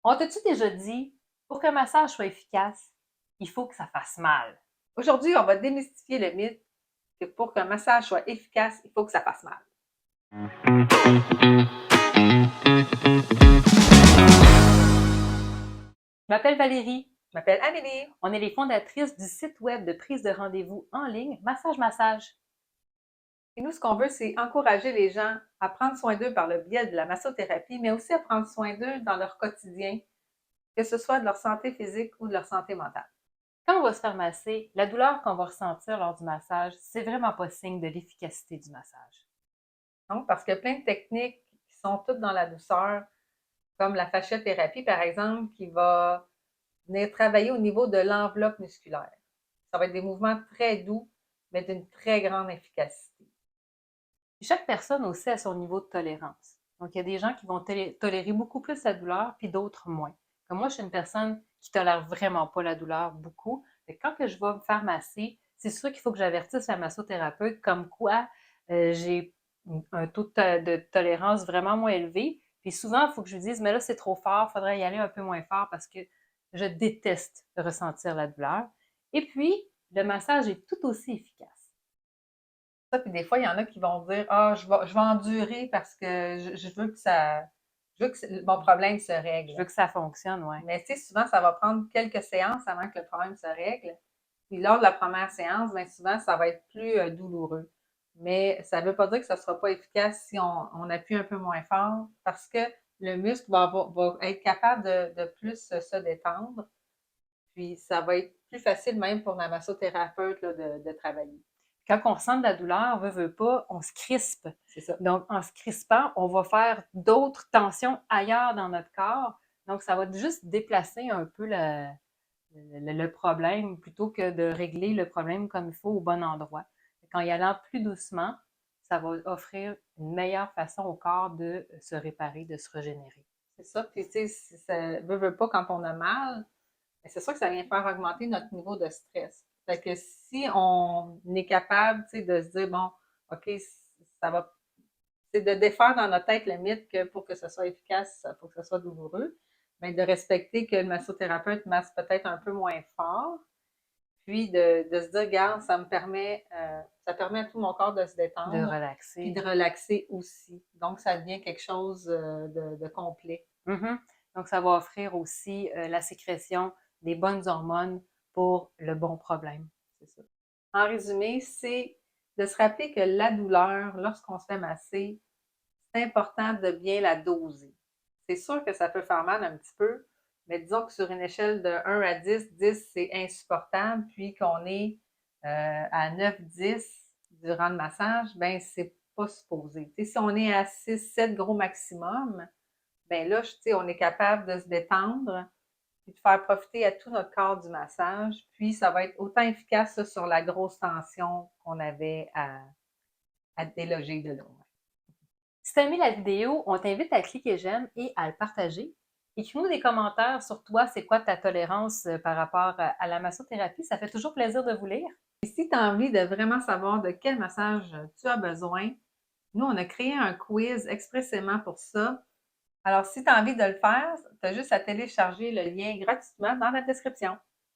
On t'a-tu déjà dit, pour qu'un massage soit efficace, il faut que ça fasse mal? Aujourd'hui, on va démystifier le mythe que pour qu'un massage soit efficace, il faut que ça fasse mal. Je m'appelle Valérie. Je m'appelle Amélie. On est les fondatrices du site web de prise de rendez-vous en ligne Massage Massage. Et nous, ce qu'on veut, c'est encourager les gens à prendre soin d'eux par le biais de la massothérapie, mais aussi à prendre soin d'eux dans leur quotidien, que ce soit de leur santé physique ou de leur santé mentale. Quand on va se faire masser, la douleur qu'on va ressentir lors du massage, c'est vraiment pas signe de l'efficacité du massage. Donc, parce qu'il y a plein de techniques qui sont toutes dans la douceur, comme la fasciothérapie, par exemple, qui va venir travailler au niveau de l'enveloppe musculaire. Ça va être des mouvements très doux, mais d'une très grande efficacité. Puis chaque personne aussi a son niveau de tolérance. Donc, il y a des gens qui vont tolérer beaucoup plus la douleur, puis d'autres moins. Comme moi, je suis une personne qui tolère vraiment pas la douleur beaucoup. Fait que quand que je vais me faire masser, c'est sûr qu'il faut que j'avertisse la massothérapeute comme quoi j'ai un taux de tolérance vraiment moins élevé. Puis souvent, il faut que je lui dise, mais là, c'est trop fort, il faudrait y aller un peu moins fort parce que je déteste ressentir la douleur. Et puis, le massage est tout aussi efficace. Ça, puis des fois, il y en a qui vont dire ah, je vais endurer parce que je veux que ça. Je veux que mon problème se Je règle. veux que ça fonctionne, ouais. Mais tu sais, souvent, ça va prendre quelques séances avant que le problème se règle. Puis lors de la première séance, bien souvent, ça va être plus douloureux. Mais ça ne veut pas dire que ça ne sera pas efficace si on appuie un peu moins fort parce que le muscle va être capable de plus se détendre. Puis ça va être plus facile même pour la massothérapeute là, de travailler. Quand on ressent de la douleur, veut pas, on se crispe. C'est ça. Donc, en se crispant, on va faire d'autres tensions ailleurs dans notre corps. Donc, ça va juste déplacer un peu le problème plutôt que de régler le problème comme il faut au bon endroit. En y allant plus doucement, ça va offrir une meilleure façon au corps de se réparer, de se régénérer. C'est ça. Puis, tu sais, si ça veut pas quand on a mal, mais c'est sûr que ça vient faire augmenter notre niveau de stress. Fait que si on est capable, tu sais, de se dire, bon, OK, ça va, c'est de défaire dans notre tête le mythe que pour que ce soit efficace, il faut que ce soit douloureux, mais de respecter que le massothérapeute masse peut-être un peu moins fort, puis de se dire, regarde, ça permet à tout mon corps de se De détendre, puis de relaxer. relaxer aussi. Donc, ça devient quelque chose de complet. Mhm. Donc, ça va offrir aussi la sécrétion des bonnes hormones pour le bon problème. C'est ça. En résumé, c'est de se rappeler que la douleur, lorsqu'on se fait masser, c'est important de bien la doser. C'est sûr que ça peut faire mal un petit peu, mais disons que sur une échelle de 1 à 10, 10 c'est insupportable, puis qu'on est à 9, 10 durant le massage, ben c'est pas supposé. T'sais, si on est à 6, 7 gros maximum, ben là, on est capable de se détendre, puis de faire profiter à tout notre corps du massage. Puis ça va être autant efficace ça, sur la grosse tension qu'on avait à déloger de là. Si tu as aimé la vidéo, on t'invite à cliquer j'aime et à le partager. Écris-nous des commentaires sur toi, c'est quoi ta tolérance par rapport à la massothérapie. Ça fait toujours plaisir de vous lire. Et si tu as envie de vraiment savoir de quel massage tu as besoin, nous, on a créé un quiz expressément pour ça. Alors, si tu as envie de le faire, tu as juste à télécharger le lien gratuitement dans la description.